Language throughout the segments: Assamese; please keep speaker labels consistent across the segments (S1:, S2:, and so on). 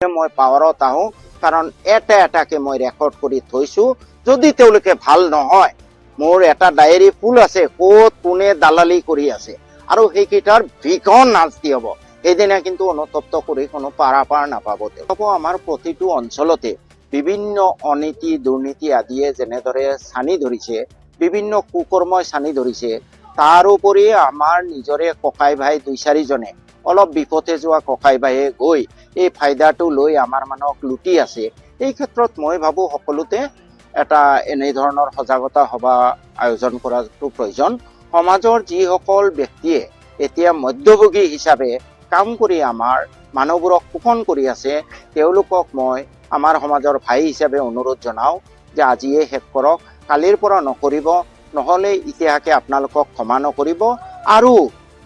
S1: মই পাৱাৰত আহো কাৰণ এটা এটাকে মই ৰেকৰ্ড কৰি থৈছো। যদি তেওঁলোকে ভাল নহয়, মোৰ এটা ডায়েৰী ফুল আছে ক'ত কোনে দালালি কৰি আছে আৰু সেইকেইটাৰ ভীষণ শাস্তি হ'ব। সেইদিনা কিন্তু অনুতপ্ত কৰি কোনো পাৰাপাৰ নাপাব। আমাৰ প্ৰতিটো অঞ্চলতে বিভিন্ন অনীতি দুৰ্নীতি আদিয়ে যেনেদৰে ছানি ধৰিছে, বিভিন্ন কুকৰ্মই ছানি ধৰিছে, তাৰোপৰি আমাৰ নিজৰে ককাই ভাই দুই চাৰিজনে অলপ বিপথে যোৱা ককাই ভাইয়ে গৈ এই ফাইদাটো লৈ আমাৰ মানুহক লুটি আছে। এই ক্ষেত্ৰত মই ভাবো সকলোতে এটা এনেধৰণৰ সজাগতা সভা আয়োজন কৰাটো প্ৰয়োজন। সমাজৰ যিসকল ব্যক্তিয়ে এতিয়া মধ্যভোগী হিচাপে কাম কৰি আমাৰ মানুহবোৰক শোষণ কৰি আছে, তেওঁলোকক মই আমাৰ সমাজৰ ভাই হিচাপে অনুৰোধ জনাওঁ যে আজিয়ে শেষ কৰক, কালিৰ পৰা নকৰিব, নহ'লে ইতিহাসে আপোনালোকক ক্ষমা নকৰিব। আৰু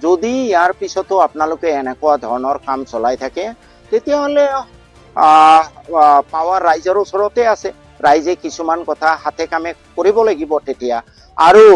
S1: যদি ইয়াৰ পিছতো আপোনালোকে এনেকুৱা ধৰণৰ কাম চলাই থাকে, তেতিয়াহ'লে পাৱাৰ ৰাইজৰ ওচৰতে আছে। ৰাইজে কিছুমান কথা হাতে কামে কৰিব লাগিব তেতিয়া। আৰু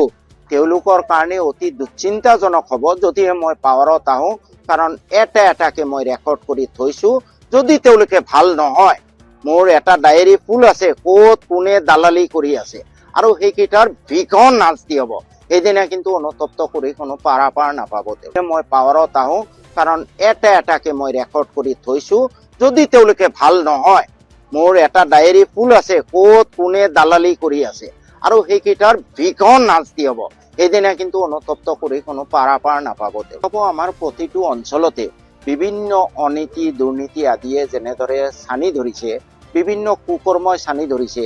S1: তেওঁলোকৰ কাৰণে অতি দুশ্চিন্তাজনক হ'ব যদিহে মই পাৱাৰত আহোঁ, কাৰণ এটা এটাকে মই ৰেকৰ্ড কৰি থৈছো। যদি তেওঁলোকে ভাল নহয়, মোৰ এটা ডায়েৰী ফুল আছে ক'ত কোনে দালালি কৰি আছে আৰু সেইকেইটাৰ ভীষণ শাস্তি হ'ব। সেইদিনা কিন্তু অনুতপ্ত কৰি কোনো পাৰাপাৰ নাপাব। মই পাৱাৰত আহোঁ কাৰণ এটা এটাকে মই ৰেকৰ্ড কৰি থৈছো। যদি তেওঁলোকে ভাল নহয়, মোৰ এটা ডায়েৰী ফুল আছে ক'ত কোনে দালালি কৰি আছে আৰু সেইকেইটাৰ ভীষণ শাস্তি হ'ব। সেইদিনা কিন্তু অনুতপ্ত কৰি কোনো পাৰাপাৰ নাপাব। আমাৰ প্ৰতিটো অঞ্চলতে বিভিন্ন অনীতি দুৰ্নীতি আদিয়ে যেনেদৰে ছানি ধৰিছে, বিভিন্ন কুকৰ্মই ছানি ধৰিছে,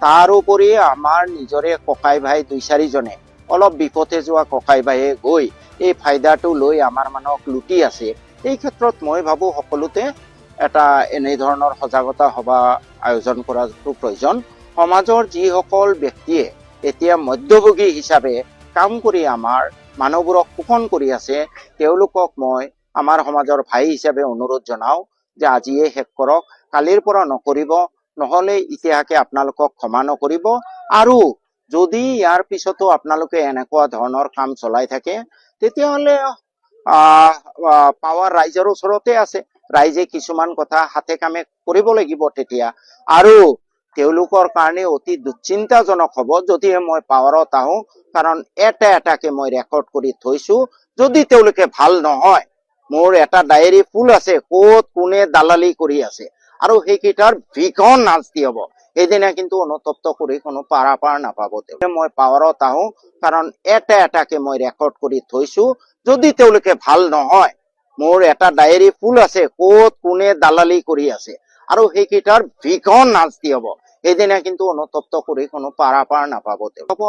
S1: তাৰোপৰি আমাৰ নিজৰে ককাই ভাই দুই চাৰিজনে অলপ বিপথে যোৱা ককাই ভাইয়ে গৈ এই ফাইদাটো লৈ আমাৰ মানুহক লুটি আছে। এই ক্ষেত্ৰত মই ভাবো সকলোতে এটা এনেধৰণৰ সজাগতা সভা আয়োজন কৰাটো প্ৰয়োজন। সমাজৰ যিসকল ব্যক্তিয়ে এতিয়া মধ্যভোগী হিচাপে কাম কৰি আমাৰ মানুহবোৰক শোষণ কৰি আছে, তেওঁলোকক মই আমাৰ সমাজৰ ভাই হিচাপে অনুৰোধ জনাওঁ যে আজিয়ে শেষ কৰক, কালিৰ পৰা নকৰিব, নহ'লে ইতিহাসে আপোনালোকক ক্ষমা নকৰিব। আৰু যদি ইয়াৰ পিছতো আপোনালোকে এনেকুৱা ধৰণৰ কাম চলাই থাকে, তেতিয়াহ'লে পাৱাৰ ৰাইজৰ ওচৰতে আছে। ৰাইজে কিছুমান কথা হাতে কামে কৰিব লাগিব তেতিয়া। আৰু তেওঁলোকৰ কাৰণে অতি দুশ্চিন্তাজনক হ'ব যদিহে মই পাৱাৰত আহোঁ, কাৰণ এটা এটাকে মই ৰেকৰ্ড কৰি থৈছো। যদি তেওঁলোকে ভাল নহয়, মোৰ এটা ডায়েৰী ফুল আছে ক'ত কোনে দালালি কৰি আছে আৰু সেইকেইটাৰ ভীষণ শাস্তি হ'ব। সেইদিনা কিন্তু অনুতপ্ত কৰি কোনো পাৰাপাৰ নাপাব। মই পাৱাৰত আহোঁ কাৰণ এটা এটাকে মই ৰেকৰ্ড কৰি থৈছো। যদি তেওঁলোকে ভাল নহয়, মোৰ এটা ডায়েৰী ফুল আছে ক'ত কোনে দালালি কৰি আছে আৰু সেইকেইটাৰ ভীষণ শাস্তি হ'ব। সেইদিনা কিন্তু অনুতপ্ত কৰি কোনো পাৰাপাৰ নাপাব।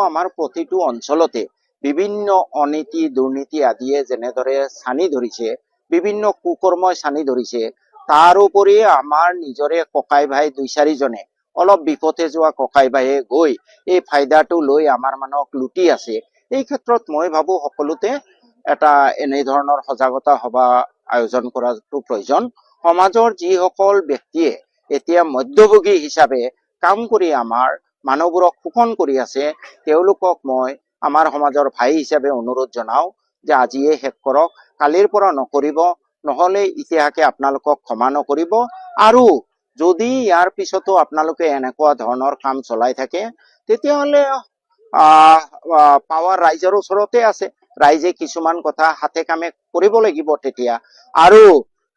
S1: আমাৰ প্ৰতিটো অঞ্চলতে বিভিন্ন অনীতি দুৰ্নীতি আদিয়ে যেনেদৰে ছানি ধৰিছে, বিভিন্ন কুকৰ্মই ছানি ধৰিছে, তাৰোপৰি আমাৰ নিজৰে ককাই ভাই দুই চাৰিজনে অলপ বিপথে যোৱা ককাই ভাইয়ে গৈ এই ফাইদাটো লৈ আমাৰ মানুহক লুটি আছে। এই ক্ষেত্ৰত মই ভাবো সকলোতে এটা এনেধৰণৰ সজাগতা সভা আয়োজন কৰাটো প্ৰয়োজন। সমাজৰ যিসকল ব্যক্তিয়ে এতিয়া মধ্যভোগী হিচাপে কাম কৰি আমাৰ মানুহবোৰক শোষণ কৰি আছে, তেওঁলোকক মই আমাৰ সমাজৰ ভাই হিচাপে অনুৰোধ জনাওঁ যে আজিয়ে শেষ কৰক, কালিৰ পৰা নকৰিব, নহ'লে ইতিহাসে আপোনালোকক ক্ষমা নকৰিব। আৰু যদি ইয়াৰ পিছতো আপোনালোকে এনেকুৱা ধৰণৰ কাম চলাই থাকে, তেতিয়াহ'লে পাৱাৰ ৰাইজৰ ওচৰতে আছে। ৰাইজে কিছুমান কথা হাতে কামে কৰিব লাগিব তেতিয়া। আৰু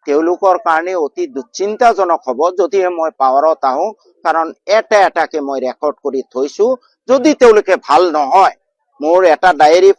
S1: তেওঁলোকৰ কাৰণে অতি দুশ্চিন্তাজনক হ'ব যদিহে মই পাৱাৰত আহোঁ, কাৰণ এটা এটাকে মই ৰেকৰ্ড কৰি থৈছো। যদি তেওঁলোকে ভাল নহয়, মোৰ এটা ডায়েৰী